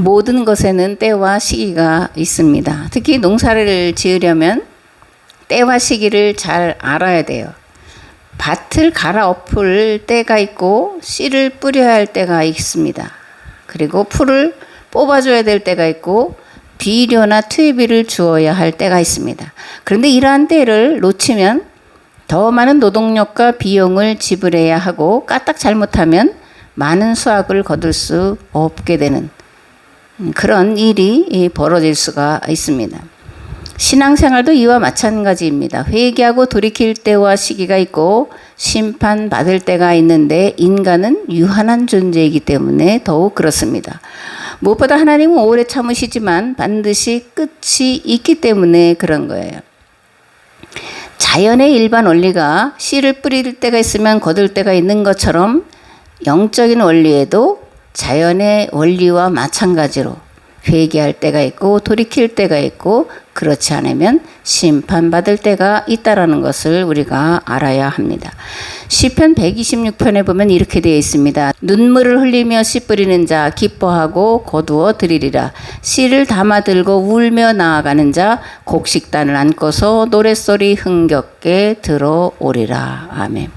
모든 것에는 때와 시기가 있습니다. 특히 농사를 지으려면 때와 시기를 잘 알아야 돼요. 밭을 갈아엎을 때가 있고 씨를 뿌려야 할 때가 있습니다. 그리고 풀을 뽑아줘야 될 때가 있고 비료나 퇴비를 주어야 할 때가 있습니다. 그런데 이러한 때를 놓치면 더 많은 노동력과 비용을 지불해야 하고 까딱 잘못하면 많은 수확을 거둘 수 없게 되는 그런 일이 벌어질 수가 있습니다. 신앙생활도 이와 마찬가지입니다. 회개하고 돌이킬 때와 시기가 있고 심판받을 때가 있는데 인간은 유한한 존재이기 때문에 더욱 그렇습니다. 무엇보다 하나님은 오래 참으시지만 반드시 끝이 있기 때문에 그런 거예요. 자연의 일반 원리가 씨를 뿌릴 때가 있으면 거둘 때가 있는 것처럼 영적인 원리에도 자연의 원리와 마찬가지로 회개할 때가 있고 돌이킬 때가 있고 그렇지 않으면 심판받을 때가 있다라는 것을 우리가 알아야 합니다. 시편 126편에 보면 이렇게 되어 있습니다. 눈물을 흘리며 씨 뿌리는 자 기뻐하고 거두어 드리리라. 씨를 담아 들고 울며 나아가는 자 곡식단을 안고서 노랫소리 흥겹게 들어오리라. 아멘.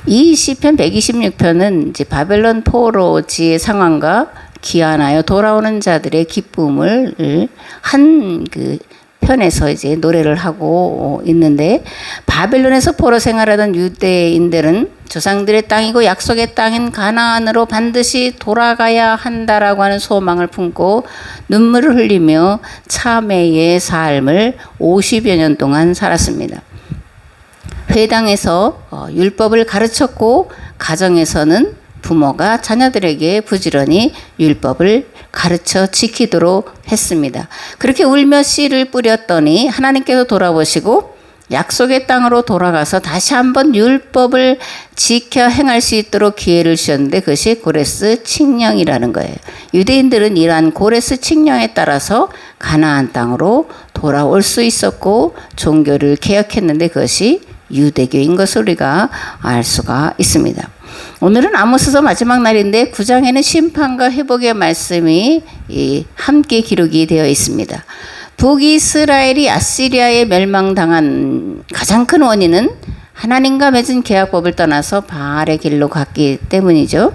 이 시편 126편은 이제 바벨론 포로지의 상황과 귀환하여 돌아오는 자들의 기쁨을 한 그 편에서 이제 노래를 하고 있는데, 바벨론에서 포로 생활하던 유대인들은 조상들의 땅이고 약속의 땅인 가나안으로 반드시 돌아가야 한다라고 하는 소망을 품고 눈물을 흘리며 참회의 삶을 50여 년 동안 살았습니다. 회당에서 율법을 가르쳤고 가정에서는 부모가 자녀들에게 부지런히 율법을 가르쳐 지키도록 했습니다. 그렇게 울며 씨를 뿌렸더니 하나님께서 돌아보시고 약속의 땅으로 돌아가서 다시 한번 율법을 지켜 행할 수 있도록 기회를 주셨는데 그것이 고레스 칙령이라는 거예요. 유대인들은 이러한 고레스 칙령에 따라서 가나안 땅으로 돌아올 수 있었고 종교를 개혁했는데 그것이 유대교인 것을 우리가 알 수가 있습니다. 오늘은 아모스서 마지막 날인데 9장에는 심판과 회복의 말씀이 함께 기록이 되어 있습니다. 북이스라엘이 아시리아에 멸망당한 가장 큰 원인은 하나님과 맺은 계약법을 떠나서 바알의 길로 갔기 때문이죠.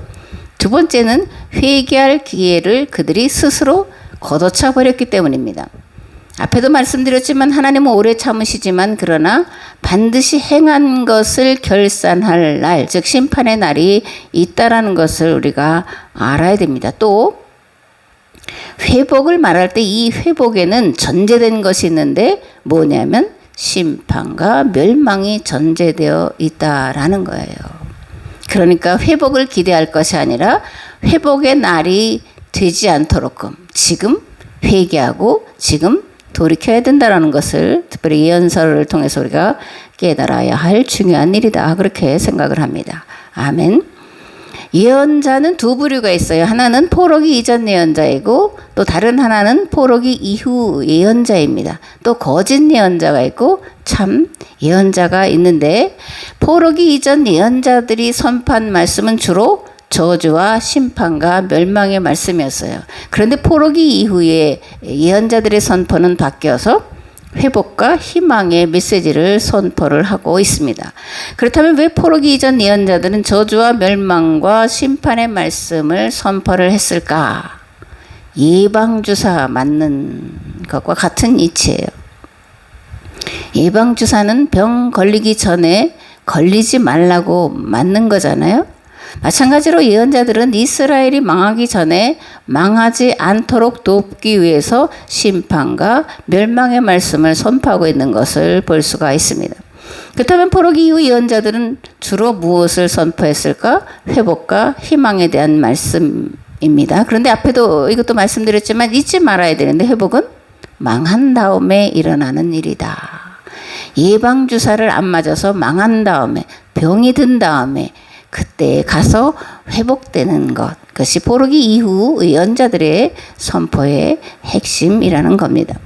두 번째는 회개할 기회를 그들이 스스로 걷어차 버렸기 때문입니다. 앞에도 말씀드렸지만 하나님은 오래 참으시지만 그러나 반드시 행한 것을 결산할 날, 즉 심판의 날이 있다라는 것을 우리가 알아야 됩니다. 또 회복을 말할 때 이 회복에는 전제된 것이 있는데 뭐냐면 심판과 멸망이 전제되어 있다라는 거예요. 그러니까 회복을 기대할 것이 아니라 회복의 날이 되지 않도록끔 지금 회개하고 지금 돌이켜야 된다는 것을 특별히 예언서를 통해서 우리가 깨달아야 할 중요한 일이다. 그렇게 생각을 합니다. 아멘. 예언자는 두 부류가 있어요. 하나는 포로기 이전 예언자이고 또 다른 하나는 포로기 이후 예언자입니다. 또 거짓 예언자가 있고 참 예언자가 있는데 포로기 이전 예언자들이 선포한 말씀은 주로 저주와 심판과 멸망의 말씀이었어요. 그런데 포로기 이후에 예언자들의 선포는 바뀌어서 회복과 희망의 메시지를 선포를 하고 있습니다. 그렇다면 왜 포로기 이전 예언자들은 저주와 멸망과 심판의 말씀을 선포를 했을까? 예방주사 맞는 것과 같은 이치예요. 예방주사는 병 걸리기 전에 걸리지 말라고 맞는 거잖아요. 마찬가지로 예언자들은 이스라엘이 망하기 전에 망하지 않도록 돕기 위해서 심판과 멸망의 말씀을 선포하고 있는 것을 볼 수가 있습니다. 그렇다면 포로기 이후 예언자들은 주로 무엇을 선포했을까? 회복과 희망에 대한 말씀입니다. 그런데 앞에도 이것도 말씀드렸지만 잊지 말아야 되는데 회복은 망한 다음에 일어나는 일이다. 예방주사를 안 맞아서 망한 다음에 병이 든 다음에 그때 가서 회복되는 것, 그것이 포로기 이후 예언자들의 선포의 핵심이라는 겁니다.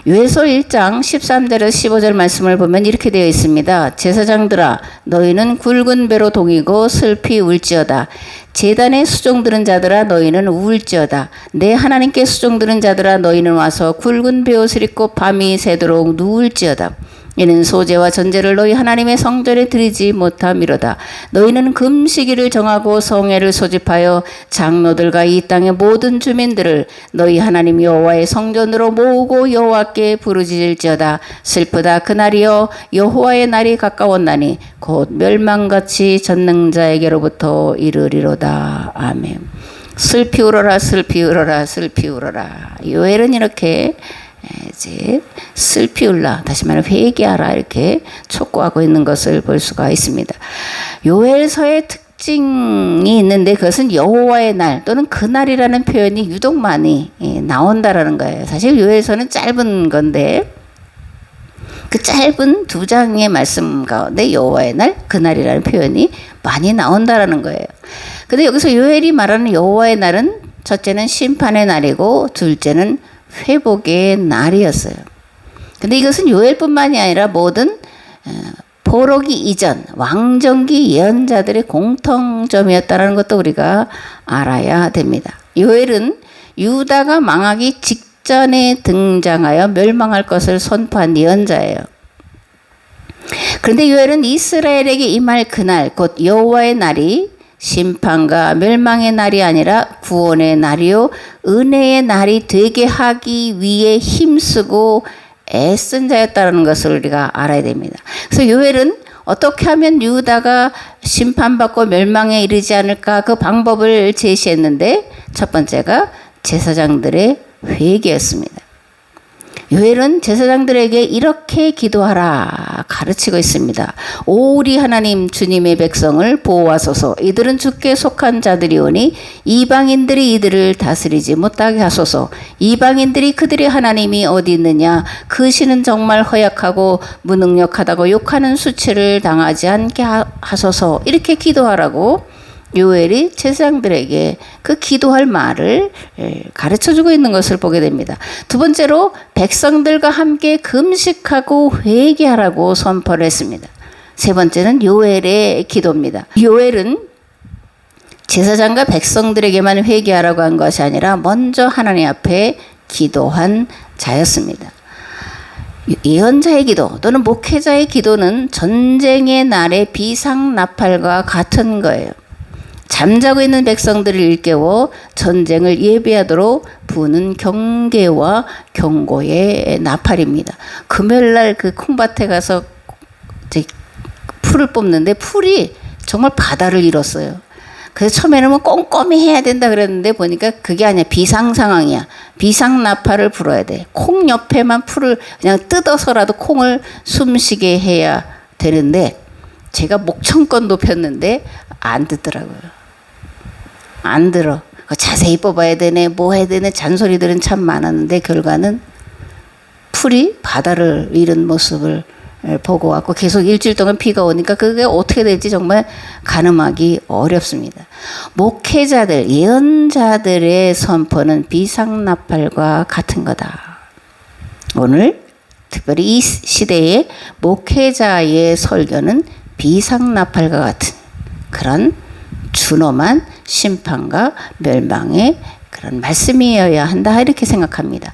요엘서 1장 13절에서 15절 말씀을 보면 이렇게 되어 있습니다. 제사장들아 너희는 굵은 배로 동이고 슬피 울지어다. 제단에 수종드는 자들아 너희는 울지어다. 내 하나님께 수종드는 자들아 너희는 와서 굵은 베옷을 입고 밤이 새도록 누울지어다. 이는 소제와 전제를 너희 하나님의 성전에 드리지 못함이로다. 너희는 금시기를 정하고 성회를 소집하여 장로들과 이 땅의 모든 주민들을 너희 하나님 여호와의 성전으로 모으고 여호와께 부르짖을지어다. 슬프다 그날이여 여호와의 날이 가까웠나니 곧 멸망같이 전능자에게로부터 이르리로다. 아멘. 슬피 울어라 슬피 울어라 슬피 울어라. 요엘은 이렇게 이제 슬피 울라, 다시 말하면 회개하라 이렇게 촉구하고 있는 것을 볼 수가 있습니다. 요엘서의 특징이 있는데 그것은 여호와의 날 또는 그날이라는 표현이 유독 많이 나온다라는 거예요. 사실 요엘서는 짧은 건데 그 짧은 2장의 말씀 가운데 여호와의 날, 그날이라는 표현이 많이 나온다라는 거예요. 근데 여기서 요엘이 말하는 여호와의 날은 첫째는 심판의 날이고 둘째는 회복의 날이었어요. 근데 이것은 요엘뿐만이 아니라 모든 포로기 이전 왕정기 예언자들의 공통점이었다는 것도 우리가 알아야 됩니다. 요엘은 유다가 망하기 직전에 등장하여 멸망할 것을 선포한 예언자예요. 그런데 요엘은 이스라엘에게 임할 그날 곧 여호와의 날이 심판과 멸망의 날이 아니라 구원의 날이요 은혜의 날이 되게 하기 위해 힘쓰고 애쓴 자였다는 것을 우리가 알아야 됩니다. 그래서 요엘은 어떻게 하면 유다가 심판받고 멸망에 이르지 않을까 그 방법을 제시했는데 첫 번째가 제사장들의 회개였습니다. 요엘은 제사장들에게 이렇게 기도하라 가르치고 있습니다. 오 우리 하나님 주님의 백성을 보호하소서. 이들은 주께 속한 자들이오니 이방인들이 이들을 다스리지 못하게 하소서. 이방인들이 그들의 하나님이 어디 있느냐. 그 신은 정말 허약하고 무능력하다고 욕하는 수치를 당하지 않게 하소서. 이렇게 기도하라고 요엘이 제사장들에게 그 기도할 말을 가르쳐주고 있는 것을 보게 됩니다. 두 번째로 백성들과 함께 금식하고 회개하라고 선포를 했습니다. 세 번째는 요엘의 기도입니다. 요엘은 제사장과 백성들에게만 회개하라고 한 것이 아니라 먼저 하나님 앞에 기도한 자였습니다. 예언자의 기도 또는 목회자의 기도는 전쟁의 날의 비상나팔과 같은 거예요. 잠자고 있는 백성들을 일깨워 전쟁을 예비하도록 부는 경계와 경고의 나팔입니다. 금요일날 그 콩밭에 가서 풀을 뽑는데 풀이 정말 바다를 이뤘어요. 그래서 처음에는 뭐 꼼꼼히 해야 된다 그랬는데 보니까 그게 아니야. 비상 상황이야. 비상 나팔을 불어야 돼. 콩 옆에만 풀을 그냥 뜯어서라도 콩을 숨쉬게 해야 되는데 제가 목청껏 높였는데 안 듣더라고요. 안 들어. 자세히 뽑아야 되네, 뭐 해야 되네, 잔소리들은 참 많았는데 결과는 풀이 바다를 잃은 모습을 보고 왔고 계속 일주일 동안 비가 오니까 그게 어떻게 될지 정말 가늠하기 어렵습니다. 목회자들, 예언자들의 선포는 비상나팔과 같은 거다. 오늘 특별히 이 시대의 목회자의 설교는 비상나팔과 같은 그런 준엄한 심판과 멸망의 그런 말씀이어야 한다 이렇게 생각합니다.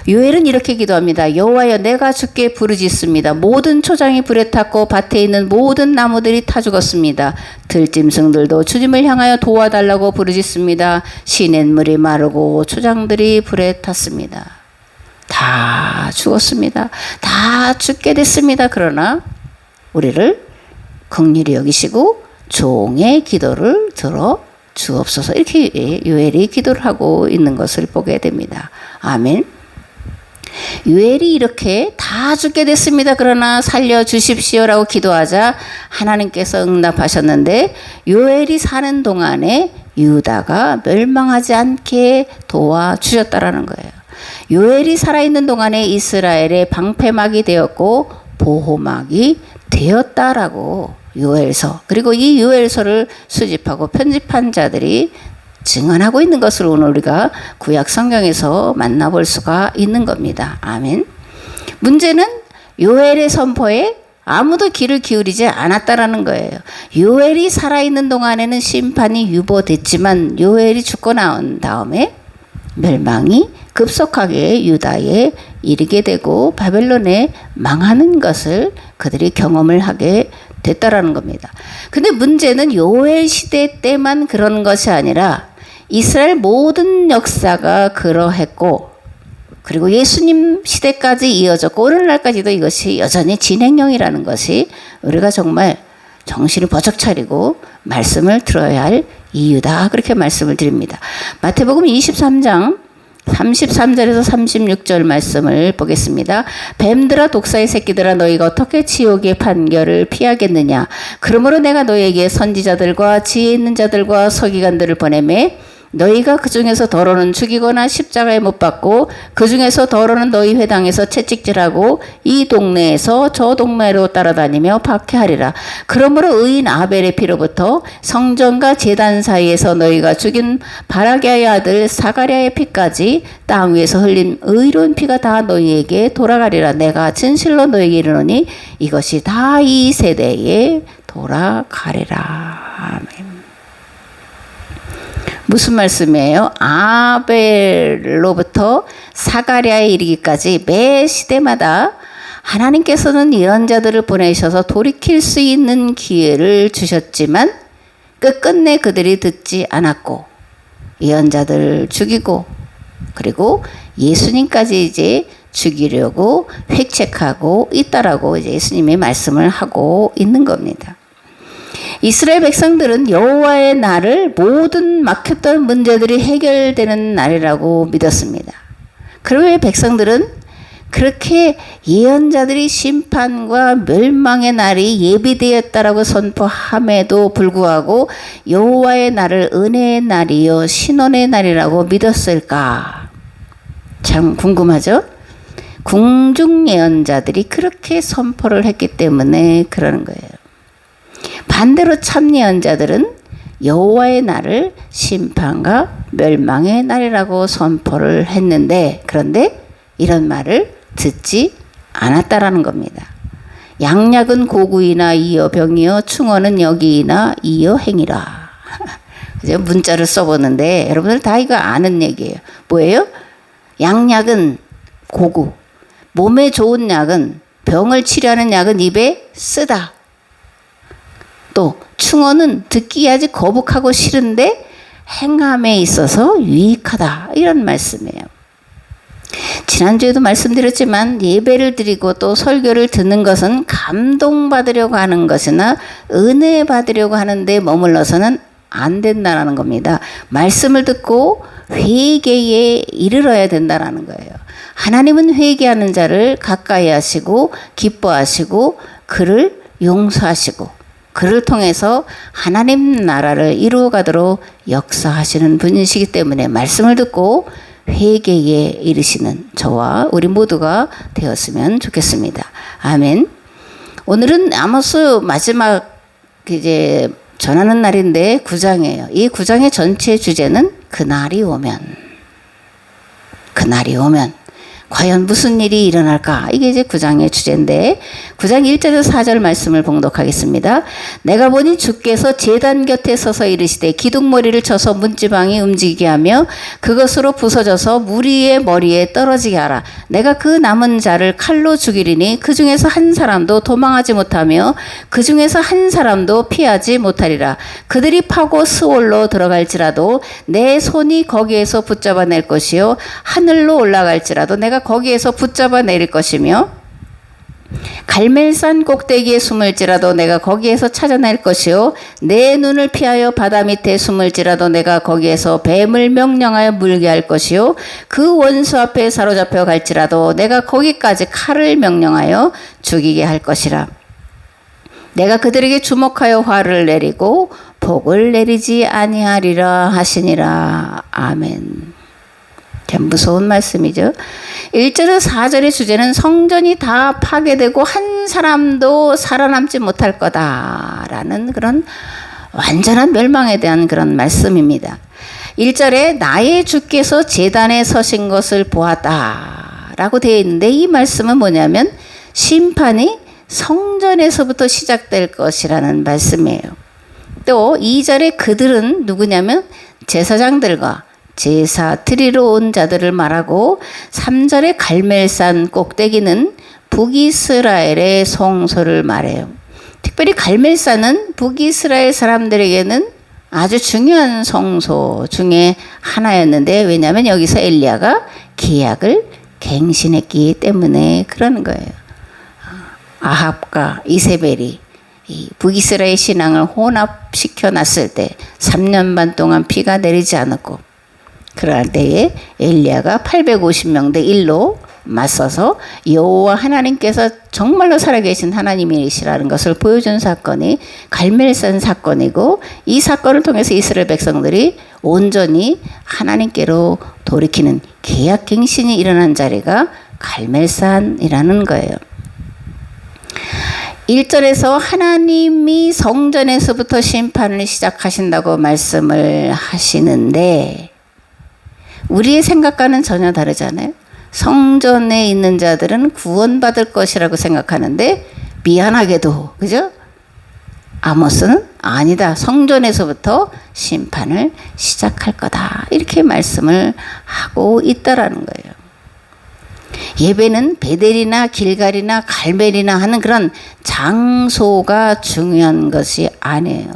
요엘은 이렇게 기도합니다. 여호와여 내가 주께 부르짖습니다. 모든 초장이 불에 탔고 밭에 있는 모든 나무들이 타 죽었습니다. 들짐승들도 주님을 향하여 도와달라고 부르짖습니다. 시냇물이 마르고 초장들이 불에 탔습니다. 다 죽었습니다. 다 죽게 됐습니다. 그러나 우리를 긍휼히 여기시고 종의 기도를 들어 주옵소서. 이렇게 요엘이 기도를 하고 있는 것을 보게 됩니다. 아멘. 요엘이 이렇게 다 죽게 됐습니다. 그러나 살려주십시오라고 기도하자 하나님께서 응답하셨는데 요엘이 사는 동안에 유다가 멸망하지 않게 도와주셨다라는 거예요. 요엘이 살아있는 동안에 이스라엘의 방패막이 되었고 보호막이 되었다라고 요엘서 그리고 이 요엘서를 수집하고 편집한 자들이 증언하고 있는 것을 오늘 우리가 구약 성경에서 만나볼 수가 있는 겁니다. 아멘. 문제는 요엘의 선포에 아무도 귀를 기울이지 않았다라는 거예요. 요엘이 살아있는 동안에는 심판이 유보됐지만 요엘이 죽고 나온 다음에 멸망이 급속하게 유다에 이르게 되고 바벨론에 망하는 것을 그들이 경험을 하게 됐다라는 겁니다. 근데 문제는 요엘 시대 때만 그런 것이 아니라 이스라엘 모든 역사가 그러했고, 그리고 예수님 시대까지 이어졌고 오늘날까지도 이것이 여전히 진행형이라는 것이 우리가 정말 정신을 버쩍 차리고 말씀을 들어야 할 이유다, 그렇게 말씀을 드립니다. 마태복음 23장 33절에서 36절 말씀을 보겠습니다. 뱀들아 독사의 새끼들아 너희가 어떻게 지옥의 판결을 피하겠느냐. 그러므로 내가 너희에게 선지자들과 지혜 있는 자들과 서기관들을 보내매 너희가 그 중에서 더러는 죽이거나 십자가에 못 박고 그 중에서 더러는 너희 회당에서 채찍질하고 이 동네에서 저 동네로 따라다니며 박해하리라. 그러므로 의인 아벨의 피로부터 성전과 제단 사이에서 너희가 죽인 바라기아의 아들 사가랴의 피까지 땅 위에서 흘린 의로운 피가 다 너희에게 돌아가리라. 내가 진실로 너희에게 이르노니 이것이 다 이 세대에 돌아가리라. 아멘. 무슨 말씀이에요? 아벨로부터 사가랴에 이르기까지 매 시대마다 하나님께서는 예언자들을 보내셔서 돌이킬 수 있는 기회를 주셨지만 끝끝내 그들이 듣지 않았고 예언자들을 죽이고 그리고 예수님까지 이제 죽이려고 획책하고 있다라고 이제 예수님의 말씀을 하고 있는 겁니다. 이스라엘 백성들은 여호와의 날을 모든 막혔던 문제들이 해결되는 날이라고 믿었습니다. 그러면 백성들은 그렇게 예언자들이 심판과 멸망의 날이 예비되었다라고 선포함에도 불구하고 여호와의 날을 은혜의 날이요 신원의 날이라고 믿었을까? 참 궁금하죠? 궁중 예언자들이 그렇게 선포를 했기 때문에 그러는 거예요. 반대로 참 예언자들은 여호와의 날을 심판과 멸망의 날이라고 선포를 했는데, 그런데 이런 말을 듣지 않았다라는 겁니다. 양약은 고구이나 이어 병이여 충언은 여기이나 이어 행이라. 문자를 써보는데 여러분들 다 이거 아는 얘기예요. 뭐예요? 양약은 고구, 몸에 좋은 약은, 병을 치료하는 약은 입에 쓰다. 또 충언은 듣기 아직 거북하고 싫은데 행함에 있어서 유익하다, 이런 말씀이에요. 지난주에도 말씀드렸지만 예배를 드리고 또 설교를 듣는 것은 감동받으려고 하는 것이나 은혜 받으려고 하는데 머물러서는 안 된다는 겁니다. 말씀을 듣고 회개에 이르러야 된다는 거예요. 하나님은 회개하는 자를 가까이 하시고 기뻐하시고 그를 용서하시고 그를 통해서 하나님 나라를 이루어가도록 역사하시는 분이시기 때문에 말씀을 듣고 회개에 이르시는 저와 우리 모두가 되었으면 좋겠습니다. 아멘. 오늘은 아모스 마지막 이제 전하는 날인데 9장이에요. 이 9장의 전체 주제는 그날이 오면 과연 무슨 일이 일어날까? 이게 이제 9장의 주제인데 9장 1절에서 4절 말씀을 봉독하겠습니다. 내가 보니 주께서 제단 곁에 서서 이르시되 기둥머리를 쳐서 문지방이 움직이게 하며 그것으로 부서져서 무리의 머리에 떨어지게 하라. 내가 그 남은 자를 칼로 죽이리니 그 중에서 한 사람도 도망하지 못하며 그 중에서 한 사람도 피하지 못하리라. 그들이 파고 스올로 들어갈지라도 내 손이 거기에서 붙잡아낼 것이요 하늘로 올라갈지라도 내가 거기에서 붙잡아 내릴 것이며 갈멜산 꼭대기에 숨을지라도 내가 거기에서 찾아낼 것이요 내 눈을 피하여 바다 밑에 숨을지라도 내가 거기에서 뱀을 명령하여 물게 할 것이요 그 원수 앞에 사로잡혀 갈지라도 내가 거기까지 칼을 명령하여 죽이게 할 것이라. 내가 그들에게 주목하여 화를 내리고 복을 내리지 아니하리라 하시니라. 아멘. 참 무서운 말씀이죠. 1절에서 4절의 주제는 성전이 다 파괴되고 한 사람도 살아남지 못할 거다라는 그런 완전한 멸망에 대한 그런 말씀입니다. 1절에 나의 주께서 제단에 서신 것을 보았다 라고 되어 있는데, 이 말씀은 뭐냐면 심판이 성전에서부터 시작될 것이라는 말씀이에요. 또 2절에 그들은 누구냐면 제사장들과 제사 드리러 온 자들을 말하고, 3절의 갈멜산 꼭대기는 북이스라엘의 성소를 말해요. 특별히 갈멜산은 북이스라엘 사람들에게는 아주 중요한 성소 중에 하나였는데, 왜냐하면 여기서 엘리야가 계약을 갱신했기 때문에 그러는 거예요. 아합과 이세벨이 이 북이스라엘 신앙을 혼합시켜 놨을 때 3년 반 동안 비가 내리지 않았고, 그럴 때에 엘리야가 850명 대 1로 맞서서 여호와 하나님께서 정말로 살아계신 하나님이시라는 것을 보여준 사건이 갈멜산 사건이고, 이 사건을 통해서 이스라엘 백성들이 온전히 하나님께로 돌이키는 계약갱신이 일어난 자리가 갈멜산이라는 거예요. 1절에서 하나님이 성전에서부터 심판을 시작하신다고 말씀을 하시는데, 우리의 생각과는 전혀 다르잖아요. 성전에 있는 자들은 구원받을 것이라고 생각하는데, 미안하게도 그죠? 아모스는 아니다, 성전에서부터 심판을 시작할 거다, 이렇게 말씀을 하고 있다라는 거예요. 예배는 베델이나 길갈이나 갈멜이나 하는 그런 장소가 중요한 것이 아니에요.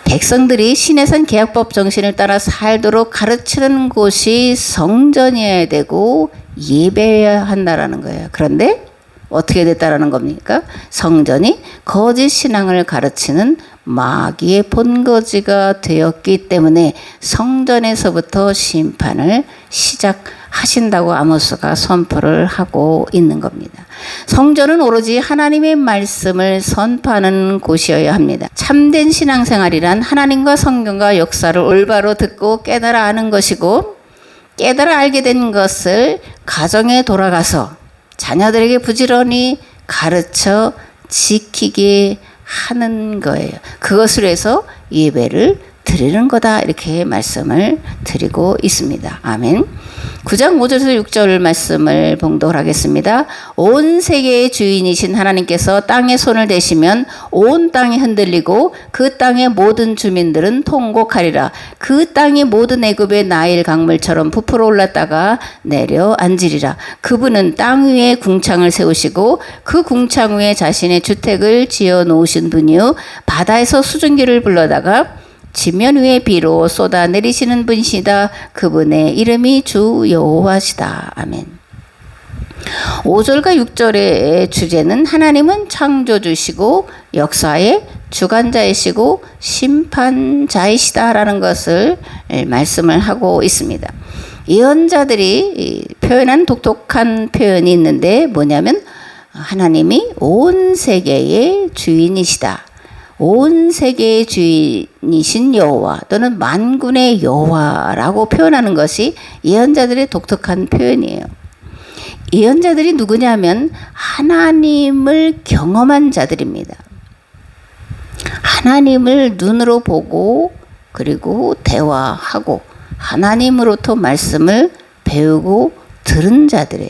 백성들이 시내산 계약법 정신을 따라 살도록 가르치는 곳이 성전이어야 되고 예배해야 한다라는 거예요. 그런데 어떻게 됐다라는 겁니까? 성전이 거짓 신앙을 가르치는 마귀의 본거지가 되었기 때문에 성전에서부터 심판을 시작하신다고 아모스가 선포를 하고 있는 겁니다. 성전은 오로지 하나님의 말씀을 선포하는 곳이어야 합니다. 참된 신앙생활이란 하나님과 성경과 역사를 올바로 듣고 깨달아 아는 것이고, 깨달아 알게 된 것을 가정에 돌아가서 자녀들에게 부지런히 가르쳐 지키게 하는 거예요. 그것을 해서 예배를 드리는 거다, 이렇게 말씀을 드리고 있습니다. 아멘. 9장 5절에서 6절 말씀을 봉독하겠습니다. 온 세계의 주인이신 하나님께서 땅에 손을 대시면 온 땅이 흔들리고 그 땅의 모든 주민들은 통곡하리라. 그 땅이 모든 애굽의 나일 강물처럼 부풀어 올랐다가 내려앉으리라. 그분은 땅 위에 궁창을 세우시고 그 궁창 위에 자신의 주택을 지어 놓으신 분이요, 바다에서 수증기를 불러다가 지면 위에 비로 쏟아 내리시는 분이시다. 그분의 이름이 주 여호와시다. 아멘. 5절과 6절의 주제는 하나님은 창조주시고 역사의 주관자이시고 심판자이시다라는 것을 말씀을 하고 있습니다. 예언자들이 표현한 독특한 표현이 있는데, 뭐냐면 하나님이 온 세계의 주인이시다, 온 세계의 주인이신 여호와 또는 만군의 여호와라고 표현하는 것이 예언자들의 독특한 표현이에요. 예언자들이 누구냐면 하나님을 경험한 자들입니다. 하나님을 눈으로 보고 그리고 대화하고 하나님으로부터 말씀을 배우고 들은 자들이에요.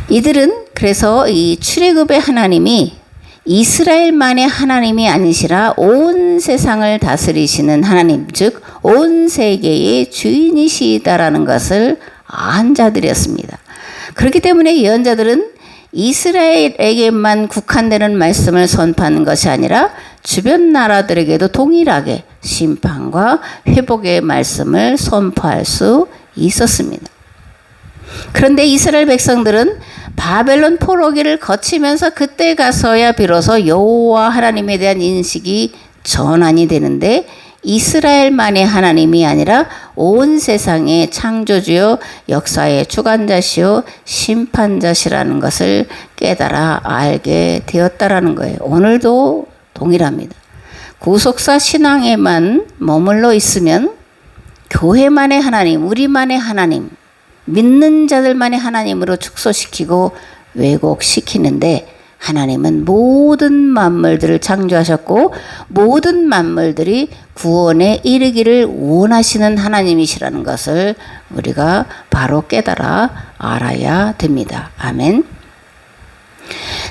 이들은 그래서 이 출애굽의 하나님이 이스라엘만의 하나님이 아니시라 온 세상을 다스리시는 하나님, 즉 온 세계의 주인이시다라는 것을 안 자들이었습니다. 그렇기 때문에 예언자들은 이스라엘에게만 국한되는 말씀을 선포하는 것이 아니라 주변 나라들에게도 동일하게 심판과 회복의 말씀을 선포할 수 있었습니다. 그런데 이스라엘 백성들은 바벨론 포로기를 거치면서 그때 가서야 비로소 여호와 하나님에 대한 인식이 전환이 되는데, 이스라엘만의 하나님이 아니라 온 세상의 창조주요 역사의 주관자시요 심판자시라는 것을 깨달아 알게 되었다라는 거예요. 오늘도 동일합니다. 구속사 신앙에만 머물러 있으면 교회만의 하나님, 우리만의 하나님, 믿는 자들만의 하나님으로 축소시키고 왜곡시키는데, 하나님은 모든 만물들을 창조하셨고 모든 만물들이 구원에 이르기를 원하시는 하나님이시라는 것을 우리가 바로 깨달아 알아야 됩니다. 아멘.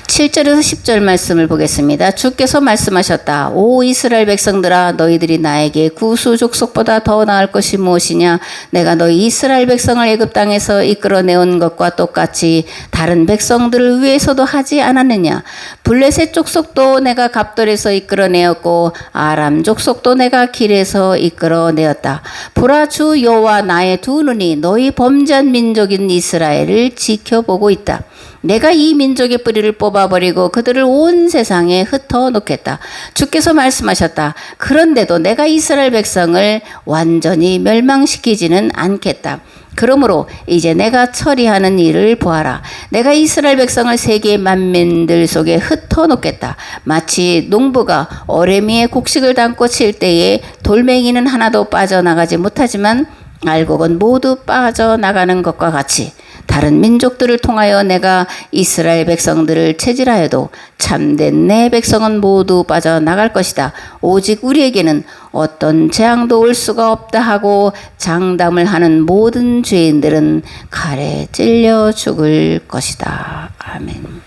7절에서 10절 말씀을 보겠습니다. 주께서 말씀하셨다. 오 이스라엘 백성들아, 너희들이 나에게 구수 족속보다 더 나을 것이 무엇이냐? 내가 너희 이스라엘 백성을 애굽 땅에서 이끌어내온 것과 똑같이 다른 백성들을 위해서도 하지 않았느냐? 블레셋 족속도 내가 갑돌에서 이끌어내었고 아람 족속도 내가 길에서 이끌어내었다. 보라, 주 여호와 나의 두 눈이 너희 범죄한 민족인 이스라엘을 지켜보고 있다. 내가 이 민족의 뿌리를 뽑아버리고 그들을 온 세상에 흩어놓겠다. 주께서 말씀하셨다. 그런데도 내가 이스라엘 백성을 완전히 멸망시키지는 않겠다. 그러므로 이제 내가 처리하는 일을 보아라. 내가 이스라엘 백성을 세계의 만민들 속에 흩어놓겠다. 마치 농부가 어레미에 곡식을 담고 칠 때에 돌멩이는 하나도 빠져나가지 못하지만 알곡은 모두 빠져나가는 것과 같이 다른 민족들을 통하여 내가 이스라엘 백성들을 체질하여도 참된 내 백성은 모두 빠져나갈 것이다. 오직 우리에게는 어떤 재앙도 올 수가 없다 하고 장담을 하는 모든 죄인들은 칼에 찔려 죽을 것이다. 아멘.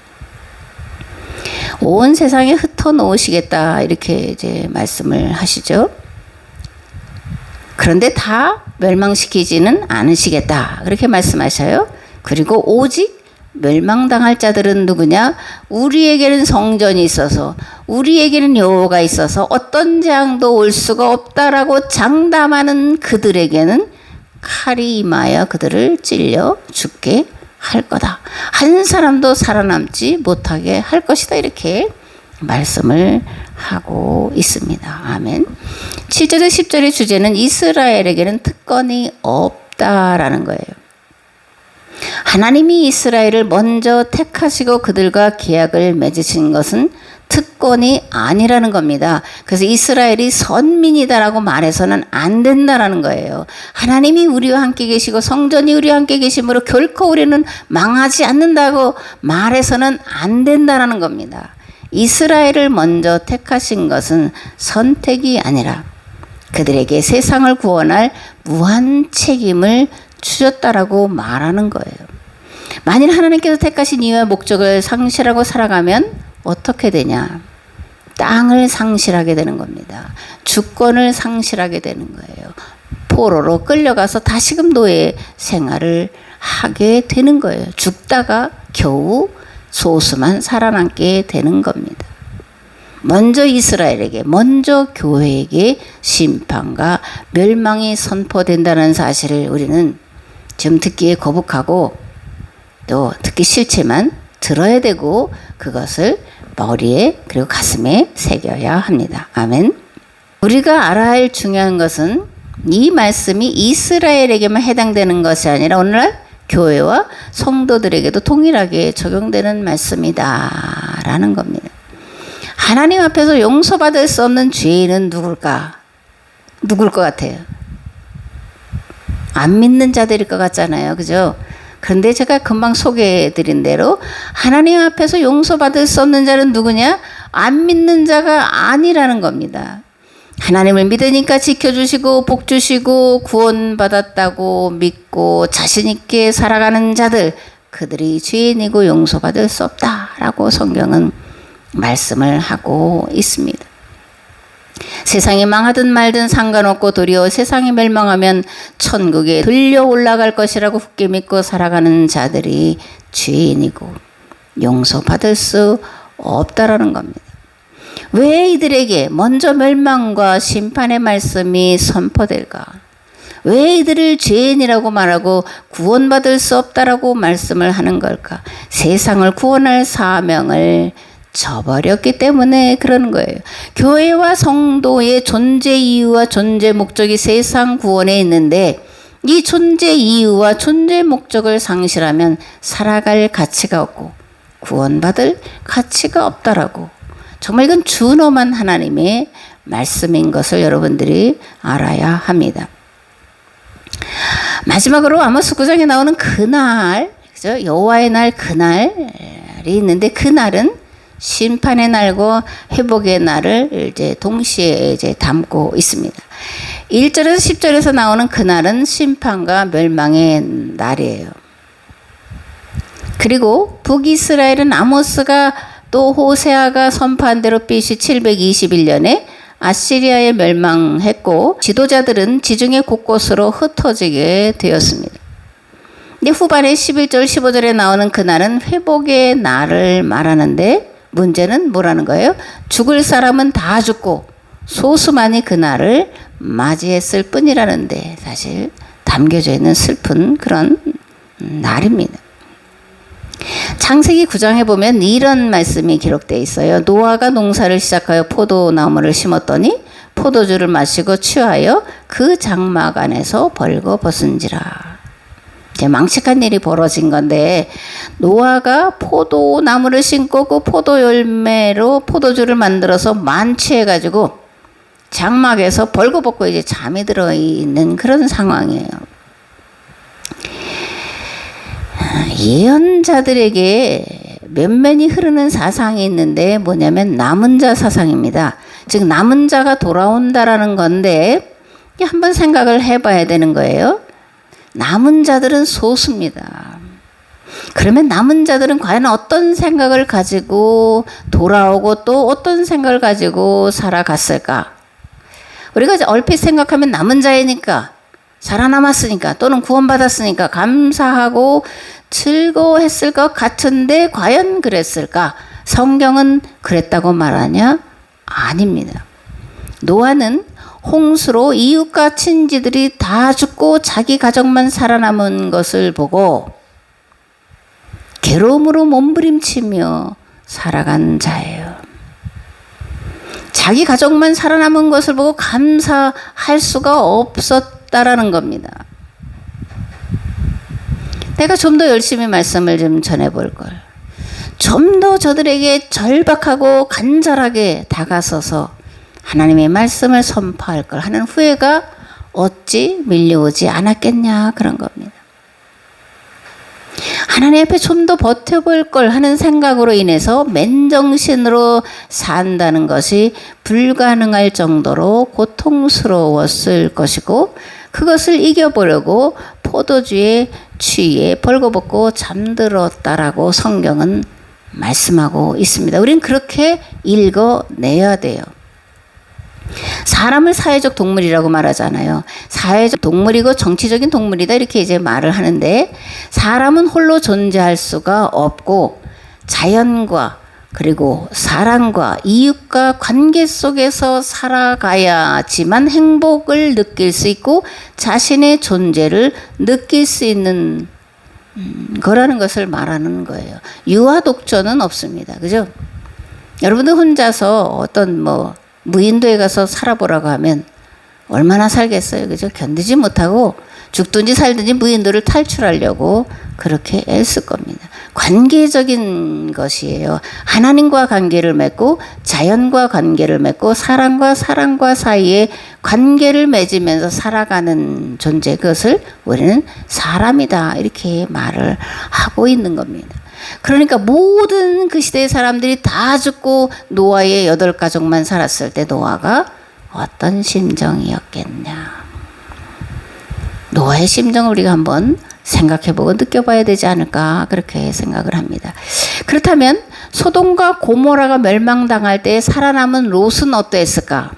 온 세상에 흩어놓으시겠다 이렇게 이제 말씀을 하시죠. 그런데 다 멸망시키지는 않으시겠다 그렇게 말씀하셔요. 그리고 오직 멸망당할 자들은 누구냐? 우리에게는 성전이 있어서 우리에게는 여호와가 있어서 어떤 재앙도 올 수가 없다라고 장담하는 그들에게는 칼이 임하여 그들을 찔려 죽게 할 거다. 한 사람도 살아남지 못하게 할 것이다. 이렇게 말씀을 하고 있습니다. 아멘. 7절에서 10절의 주제는 이스라엘에게는 특권이 없다라는 거예요. 하나님이 이스라엘을 먼저 택하시고 그들과 계약을 맺으신 것은 특권이 아니라는 겁니다. 그래서 이스라엘이 선민이다라고 말해서는 안 된다라는 거예요. 하나님이 우리와 함께 계시고 성전이 우리와 함께 계심으로 결코 우리는 망하지 않는다고 말해서는 안 된다라는 겁니다. 이스라엘을 먼저 택하신 것은 선택이 아니라 그들에게 세상을 구원할 무한 책임을 주셨다라고 말하는 거예요. 만일 하나님께서 택하신 이유와 목적을 상실하고 살아가면 어떻게 되냐? 땅을 상실하게 되는 겁니다. 주권을 상실하게 되는 거예요. 포로로 끌려가서 다시금 노예 생활을 하게 되는 거예요. 죽다가 겨우 소수만 살아남게 되는 겁니다. 먼저 이스라엘에게, 먼저 교회에게 심판과 멸망이 선포된다는 사실을 우리는 지금 듣기에 거북하고 또 듣기 싫지만 들어야 되고 그것을 머리에 그리고 가슴에 새겨야 합니다. 아멘. 우리가 알아야 할 중요한 것은 이 말씀이 이스라엘에게만 해당되는 것이 아니라 오늘날 교회와 성도들에게도 동일하게 적용되는 말씀이다 라는 겁니다. 하나님 앞에서 용서받을 수 없는 죄인은 누굴까? 누굴 것 같아요? 안 믿는 자들일 것 같잖아요. 그죠? 그런데 제가 금방 소개해드린 대로 하나님 앞에서 용서받을 수 없는 자는 누구냐? 안 믿는 자가 아니라는 겁니다. 하나님을 믿으니까 지켜주시고 복 주시고 구원받았다고 믿고 자신 있게 살아가는 자들, 그들이 죄인이고 용서받을 수 없다라고 성경은 말씀을 하고 있습니다. 세상이 망하든 말든 상관없고 도리어 세상이 멸망하면 천국에 들려 올라갈 것이라고 굳게 믿고 살아가는 자들이 죄인이고 용서받을 수 없다라는 겁니다. 왜 이들에게 먼저 멸망과 심판의 말씀이 선포될까? 왜 이들을 죄인이라고 말하고 구원받을 수 없다라고 말씀을 하는 걸까? 세상을 구원할 사명을 저버렸기 때문에 그러는 거예요. 교회와 성도의 존재 이유와 존재 목적이 세상 구원에 있는데 이 존재 이유와 존재 목적을 상실하면 살아갈 가치가 없고 구원받을 가치가 없다라고. 정말 이건 준엄한 하나님의 말씀인 것을 여러분들이 알아야 합니다. 마지막으로 아모스 9장에 나오는 그날, 그죠? 여호와의 날, 그날이 있는데 그날은 심판의 날과 회복의 날을 이제 동시에 이제 담고 있습니다. 1절에서 10절에서 나오는 그날은 심판과 멸망의 날이에요. 그리고 북이스라엘은 아모스가 또 호세아가 선포한 대로 BC 721년에 아시리아에 멸망했고 지도자들은 지중해 곳곳으로 흩어지게 되었습니다. 근데 후반에 11절 15절에 나오는 그날은 회복의 날을 말하는데 문제는 뭐라는 거예요? 죽을 사람은 다 죽고 소수만이 그날을 맞이했을 뿐이라는데 사실 담겨져 있는 슬픈 그런 날입니다. 창세기 9장에 보면 이런 말씀이 기록되어 있어요. 노아가 농사를 시작하여 포도나무를 심었더니 포도주를 마시고 취하여 그 장막 안에서 벌거벗은지라. 이제 망측한 일이 벌어진 건데 노아가 포도나무를 심고 그 포도 열매로 포도주를 만들어서 만취해가지고 장막에서 벌거벗고 이제 잠이 들어 있는 그런 상황이에요. 예언자들에게 면면이 흐르는 사상이 있는데 뭐냐면 남은 자 사상입니다. 즉 남은 자가 돌아온다라는 건데 한번 생각을 해봐야 되는 거예요. 남은 자들은 소수입니다. 그러면 남은 자들은 과연 어떤 생각을 가지고 돌아오고 또 어떤 생각을 가지고 살아갔을까? 우리가 얼핏 생각하면 남은 자이니까 살아남았으니까 또는 구원받았으니까 감사하고 즐거워했을 것 같은데 과연 그랬을까? 성경은 그랬다고 말하냐? 아닙니다. 노아는 홍수로 이웃과 친지들이 다 죽고 자기 가족만 살아남은 것을 보고 괴로움으로 몸부림치며 살아간 자예요. 자기 가족만 살아남은 것을 보고 감사할 수가 없었다라는 겁니다. 내가 좀 더 열심히 말씀을 좀 전해볼 걸. 좀 더 저들에게 절박하고 간절하게 다가서서 하나님의 말씀을 선포할 걸 하는 후회가 어찌 밀려오지 않았겠냐 그런 겁니다. 하나님 앞에 좀 더 버텨볼 걸 하는 생각으로 인해서 맨정신으로 산다는 것이 불가능할 정도로 고통스러웠을 것이고 그것을 이겨보려고 포도주에 취해 벌거벗고 잠들었다라고 성경은 말씀하고 있습니다. 우린 그렇게 읽어내야 돼요. 사람을 사회적 동물이라고 말하잖아요. 사회적 동물이고 정치적인 동물이다 이렇게 이제 말을 하는데 사람은 홀로 존재할 수가 없고 자연과 그리고 사람과 이웃과 관계 속에서 살아가야지만 행복을 느낄 수 있고 자신의 존재를 느낄 수 있는 거라는 것을 말하는 거예요. 유아 독전은 없습니다. 그죠? 여러분들 혼자서 어떤 무인도에 가서 살아보라고 하면 얼마나 살겠어요. 그죠? 견디지 못하고 죽든지 살든지 무인도를 탈출하려고 그렇게 애쓸 겁니다. 관계적인 것이에요. 하나님과 관계를 맺고 자연과 관계를 맺고 사람과 사람과 사이에 관계를 맺으면서 살아가는 존재, 그것을 우리는 사람이다 이렇게 말을 하고 있는 겁니다. 그러니까 모든 그 시대의 사람들이 다 죽고 노아의 8가족만 살았을 때 노아가 어떤 심정이었겠냐. 노아의 심정을 우리가 한번 생각해보고 느껴봐야 되지 않을까 그렇게 생각을 합니다. 그렇다면 소돔과 고모라가 멸망당할 때 살아남은 롯은 어떠했을까?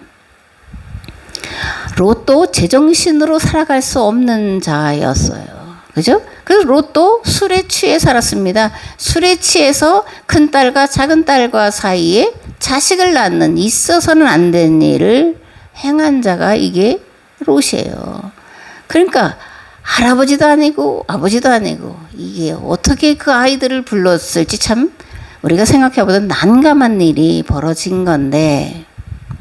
롯도 제정신으로 살아갈 수 없는 자였어요. 그죠? 그래서 롯도 술에 취해 살았습니다. 술에 취해서 큰딸과 작은딸과 사이에 자식을 낳는 있어서는 안 되는 일을 행한 자가 이게 롯이에요. 그러니까 할아버지도 아니고 아버지도 아니고 이게 어떻게 그 아이들을 불렀을지 참 우리가 생각해보던 난감한 일이 벌어진 건데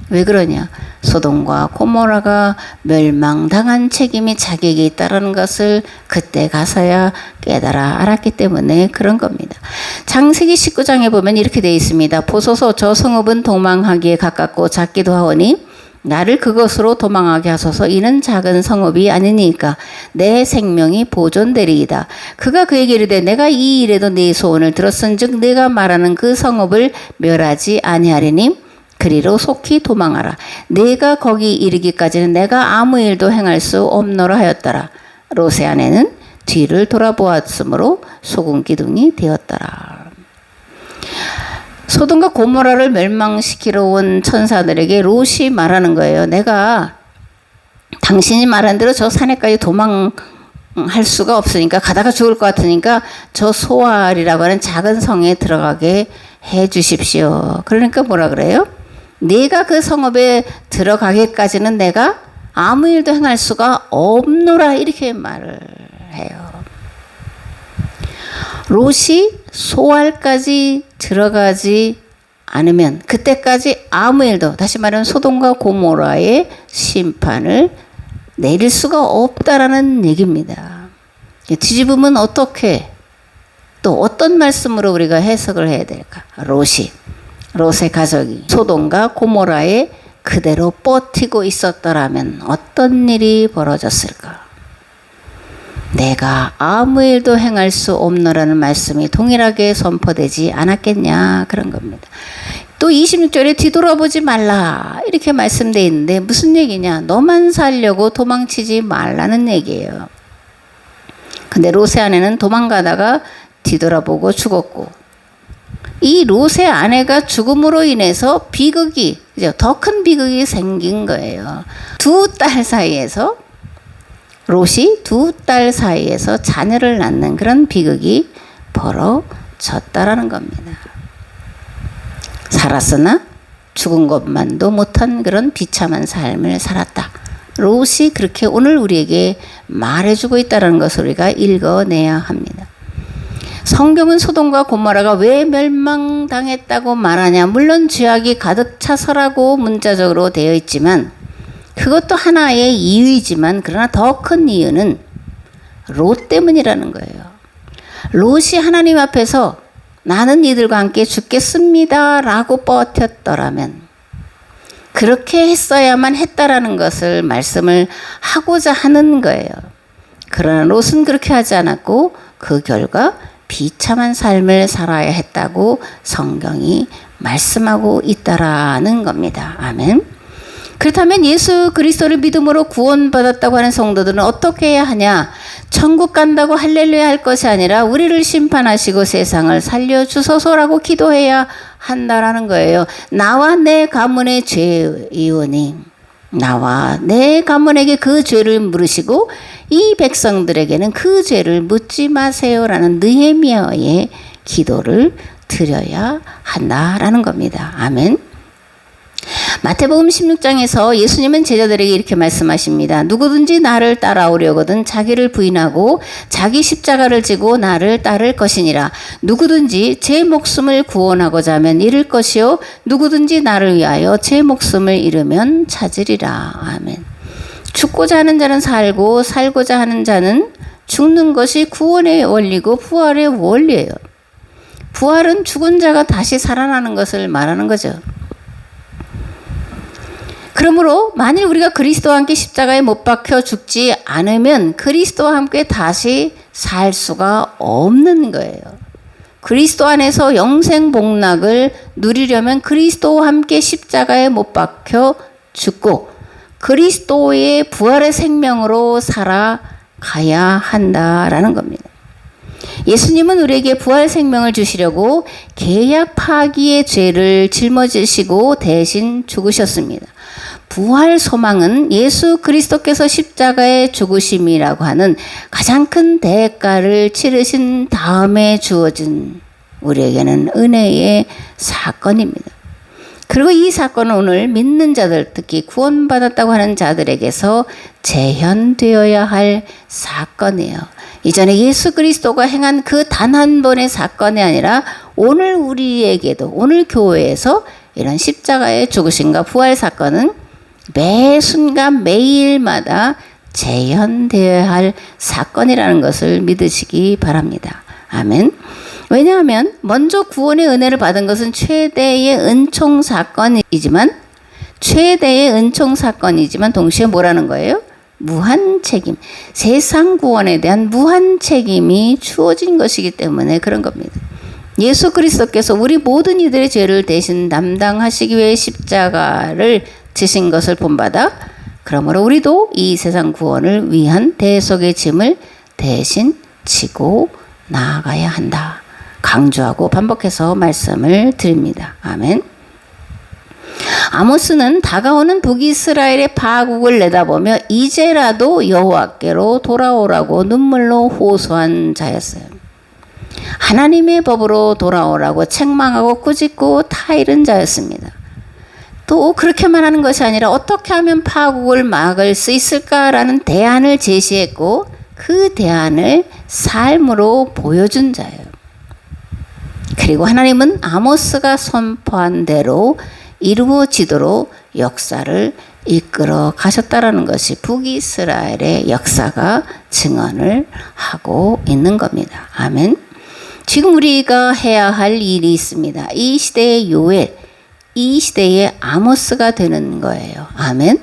왜 그러냐? 소돔과 고모라가 멸망당한 책임이 자기에게 있다는 것을 그때 가서야 깨달아 알았기 때문에 그런 겁니다. 창세기 19장에 보면 이렇게 되어 있습니다. 보소서 저 성읍은 도망하기에 가깝고 작기도 하오니 나를 그것으로 도망하게 하소서. 이는 작은 성읍이 아니니까 내 생명이 보존되리이다. 그가 그에게 이르되 내가 이 일에도 네 소원을 들었은즉 내가 말하는 그 성읍을 멸하지 아니하리니 그리로 속히 도망하라. 내가 거기 이르기까지는 내가 아무 일도 행할 수 없노라 하였더라. 롯의 아내는 뒤를 돌아보았으므로 소금 기둥이 되었더라. 소돔과 고모라를 멸망시키러 온 천사들에게 롯이 말하는 거예요. 내가 당신이 말한 대로 저 산에까지 도망할 수가 없으니까, 가다가 죽을 것 같으니까 저 소알이라고 하는 작은 성에 들어가게 해 주십시오. 그러니까 뭐라 그래요? 내가 그 성읍에 들어가기까지는 내가 아무 일도 행할 수가 없노라, 이렇게 말을 해요. 롯이 소알까지 들어가지 않으면 그때까지 아무 일도, 다시 말하면 소돔과 고모라의 심판을 내릴 수가 없다라는 얘기입니다. 뒤집으면 어떻게, 또 어떤 말씀으로 우리가 해석을 해야 될까? 롯의 가족이 소돔과 고모라에 그대로 버티고 있었더라면 어떤 일이 벌어졌을까? 내가 아무 일도 행할 수 없노라는 말씀이 동일하게 선포되지 않았겠냐, 그런 겁니다. 또 26절에 뒤돌아보지 말라 이렇게 말씀되어 있는데 무슨 얘기냐? 너만 살려고 도망치지 말라는 얘기예요. 근데 롯의 아내는 도망가다가 뒤돌아보고 죽었고, 이 롯의 아내가 죽음으로 인해서 비극이, 더 큰 비극이 생긴 거예요. 롯이 두 딸 사이에서 자녀를 낳는 그런 비극이 벌어졌다라는 겁니다. 살았으나 죽은 것만도 못한 그런 비참한 삶을 살았다. 롯이 그렇게 오늘 우리에게 말해주고 있다는 것을 우리가 읽어내야 합니다. 성경은 소돔과 고모라가 왜 멸망당했다고 말하냐? 물론 죄악이 가득 차서라고 문자적으로 되어 있지만 그것도 하나의 이유이지만, 그러나 더 큰 이유는 롯 때문이라는 거예요. 롯이 하나님 앞에서 나는 이들과 함께 죽겠습니다 라고 버텼더라면, 그렇게 했어야만 했다라는 것을 말씀을 하고자 하는 거예요. 그러나 롯은 그렇게 하지 않았고 그 결과 비참한 삶을 살아야 했다고 성경이 말씀하고 있다라는 겁니다. 아멘. 그렇다면 예수 그리스도를 믿음으로 구원받았다고 하는 성도들은 어떻게 해야 하냐? 천국 간다고 할렐루야 할 것이 아니라 우리를 심판하시고 세상을 살려주소서라고 기도해야 한다라는 거예요. 나와 내 가문의 죄이오니 나와 내 가문에게 그 죄를 물으시고 이 백성들에게는 그 죄를 묻지 마세요라는 느헤미야의 기도를 드려야 한다라는 겁니다. 아멘. 마태복음 16장에서 예수님은 제자들에게 이렇게 말씀하십니다. 누구든지 나를 따라오려거든 자기를 부인하고 자기 십자가를 지고 나를 따를 것이니라. 누구든지 제 목숨을 구원하고자 하면 잃을 것이요 누구든지 나를 위하여 제 목숨을 잃으면 찾으리라. 아멘. 죽고자 하는 자는 살고 살고자 하는 자는 죽는 것이 구원의 원리고 부활의 원리예요. 부활은 죽은 자가 다시 살아나는 것을 말하는 거죠. 그러므로 만일 우리가 그리스도와 함께 십자가에 못 박혀 죽지 않으면 그리스도와 함께 다시 살 수가 없는 거예요. 그리스도 안에서 영생 복락을 누리려면 그리스도와 함께 십자가에 못 박혀 죽고 그리스도의 부활의 생명으로 살아가야 한다라는 겁니다. 예수님은 우리에게 부활 생명을 주시려고 계약 파기의 죄를 짊어지시고 대신 죽으셨습니다. 부활 소망은 예수 그리스도께서 십자가에 죽으심이라고 하는 가장 큰 대가를 치르신 다음에 주어진 우리에게는 은혜의 사건입니다. 그리고 이 사건은 오늘 믿는 자들, 특히 구원받았다고 하는 자들에게서 재현되어야 할 사건이에요. 이전에 예수 그리스도가 행한 그 단 한 번의 사건이 아니라 오늘 우리에게도, 오늘 교회에서 이런 십자가의 죽으심과 부활 사건은 매 순간 매일마다 재현되어야 할 사건이라는 것을 믿으시기 바랍니다. 아멘. 왜냐하면 먼저 구원의 은혜를 받은 것은 최대의 은총 사건이지만 최대의 은총 사건이지만 동시에 뭐라는 거예요? 무한 책임. 세상 구원에 대한 무한 책임이 주어진 것이기 때문에 그런 겁니다. 예수 그리스도께서 우리 모든 이들의 죄를 대신 담당하시기 위해 십자가를 지신 것을 본받아 그러므로 우리도 이 세상 구원을 위한 대속의 짐을 대신 지고 나아가야 한다. 강조하고 반복해서 말씀을 드립니다. 아멘. 아모스는 다가오는 북이스라엘의 파국을 내다보며 이제라도 여호와께로 돌아오라고 눈물로 호소한 자였어요. 하나님의 법으로 돌아오라고 책망하고 꾸짖고 타이른 자였습니다. 또 그렇게만 하는 것이 아니라 어떻게 하면 파국을 막을 수 있을까라는 대안을 제시했고 그 대안을 삶으로 보여준 자예요. 그리고 하나님은 아모스가 선포한 대로 이루어지도록 역사를 이끌어 가셨다라는 것이 북이스라엘의 역사가 증언을 하고 있는 겁니다. 아멘. 지금 우리가 해야 할 일이 있습니다. 이 시대의 요엘, 이 시대의 아모스가 되는 거예요. 아멘.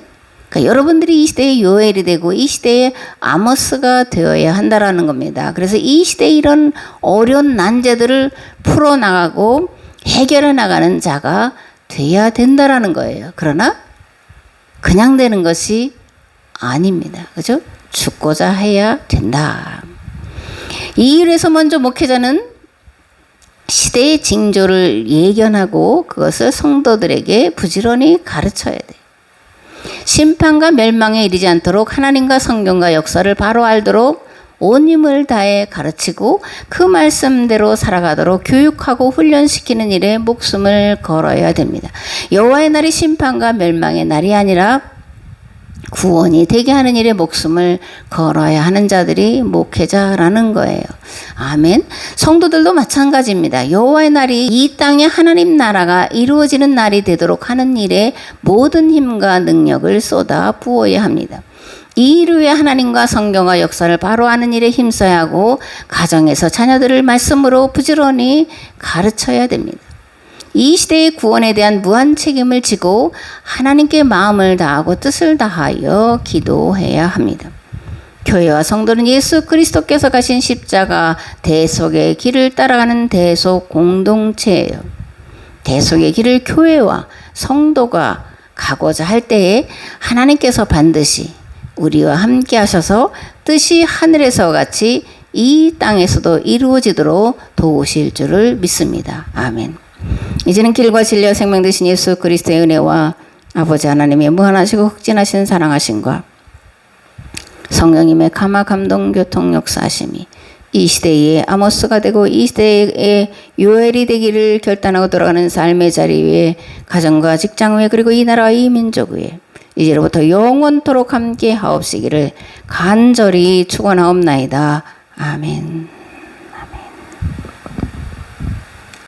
그러니까 여러분들이 이 시대의 요엘이 되고 이 시대의 아모스가 되어야 한다라는 겁니다. 그래서 이 시대의 이런 어려운 난제들을 풀어나가고 해결해 나가는 자가 돼야 된다라는 거예요. 그러나 그냥 되는 것이 아닙니다. 그죠? 죽고자 해야 된다. 이 일에서 먼저 목회자는 시대의 징조를 예견하고 그것을 성도들에게 부지런히 가르쳐야 돼. 심판과 멸망에 이르지 않도록 하나님과 성경과 역사를 바로 알도록 온 힘을 다해 가르치고 그 말씀대로 살아가도록 교육하고 훈련시키는 일에 목숨을 걸어야 됩니다. 여호와의 날이 심판과 멸망의 날이 아니라 구원이 되게 하는 일에 목숨을 걸어야 하는 자들이 목회자라는 거예요. 아멘. 성도들도 마찬가지입니다. 여호와의 날이 이 땅에 하나님 나라가 이루어지는 날이 되도록 하는 일에 모든 힘과 능력을 쏟아 부어야 합니다. 이 일 위해 하나님과 성경과 역사를 바로 아는 일에 힘써야 하고 가정에서 자녀들을 말씀으로 부지런히 가르쳐야 됩니다. 이 시대의 구원에 대한 무한 책임을 지고 하나님께 마음을 다하고 뜻을 다하여 기도해야 합니다. 교회와 성도는 예수 그리스도께서 가신 십자가 대속의 길을 따라가는 대속 공동체예요. 대속의 길을 교회와 성도가 가고자 할 때에 하나님께서 반드시 우리와 함께 하셔서 뜻이 하늘에서 같이 이 땅에서도 이루어지도록 도우실 줄을 믿습니다. 아멘. 이제는 길과 진리와 생명 되신 예수 그리스도의 은혜와 아버지 하나님의 무한하시고 흑진하신 사랑하심과 성령님의 감화 감동 교통 역사하심이 이 시대의 아모스가 되고 이 시대의 요엘이 되기를 결단하고 돌아가는 삶의 자리 위에 가정과 직장 위에 그리고 이 나라와 이 민족 위에 이제로부터 영원토록 함께 하옵시기를 간절히 축원하옵나이다. 아멘.